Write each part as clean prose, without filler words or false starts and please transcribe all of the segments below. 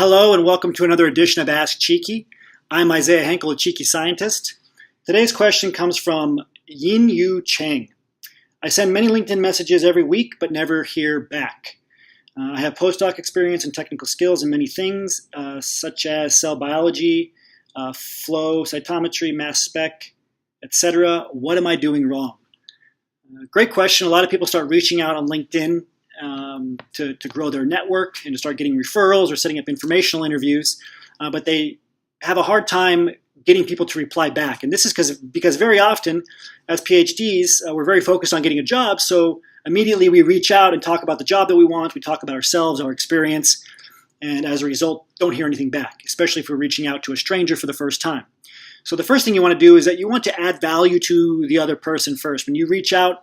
Hello and welcome to another edition of Ask Cheeky. I'm Isaiah Henkel, a Cheeky Scientist. Today's question comes from Yin Yu Chang. I send many LinkedIn messages every week but never hear back. I have postdoc experience and technical skills in many things such as cell biology, flow cytometry, mass spec, etc. What am I doing wrong? Great question. A lot of people start reaching out on LinkedIn to grow their network and to start getting referrals or setting up informational interviews, but they have a hard time getting people to reply back. And this is because very often as PhDs, we're very focused on getting a job, so immediately we reach out and talk about the job that we want, we talk about ourselves, our experience, and as a result, don't hear anything back, especially if we're reaching out to a stranger for the first time. So the first thing you want to do is that you want to add value to the other person first. When you reach out,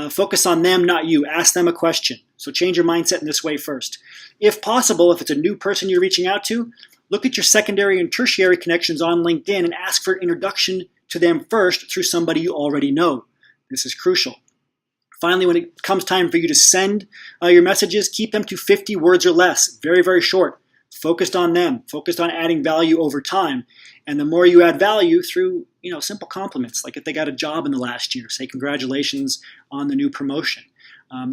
focus on them, not you. Ask them a question. So change your mindset in this way first. If possible, if it's a new person you're reaching out to, look at your secondary and tertiary connections on LinkedIn and ask for an introduction to them first through somebody you already know. This is crucial. Finally, when it comes time for you to send your messages, keep them to 50 words or less. Very, very short. Focused on them. Focused on adding value over time. And the more you add value through, simple compliments, like if they got a job in the last year, say congratulations on the new promotion.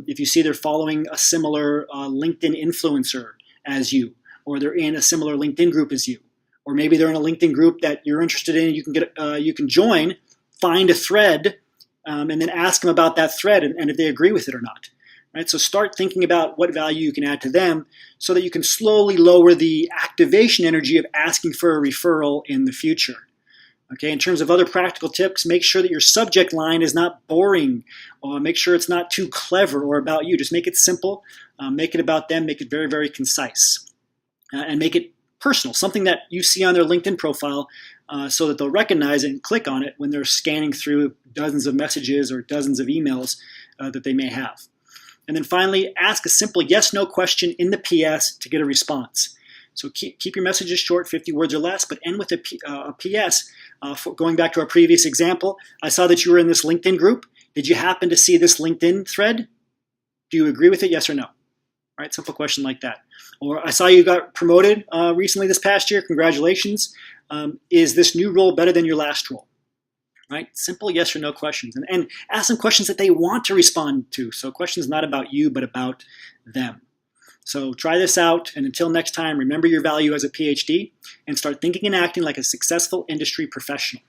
If you see they're following a similar LinkedIn influencer as you, or they're in a similar LinkedIn group as you, or maybe they're in a LinkedIn group that you're interested in, you can join, find a thread, and then ask them about that thread and if they agree with it or not. Right? So start thinking about what value you can add to them so that you can slowly lower the activation energy of asking for a referral in the future. Okay, in terms of other practical tips, make sure that your subject line is not boring, or make sure it's not too clever or about you. Just make it simple, make it about them, make it very, very concise, and make it personal, something that you see on their LinkedIn profile so that they'll recognize it and click on it when they're scanning through dozens of messages or dozens of emails that they may have. And then finally, ask a simple yes-no question in the PS to get a response. So keep your messages short, 50 words or less, but end with a PS. Going back to our previous example, I saw that you were in this LinkedIn group. Did you happen to see this LinkedIn thread? Do you agree with it, yes or no? Right, simple question like that. Or I saw you got promoted recently this past year. Congratulations. Is this new role better than your last role? Right, simple yes or no questions. And ask them questions that they want to respond to. So questions not about you, but about them. So try this out, and until next time, remember your value as a PhD and start thinking and acting like a successful industry professional.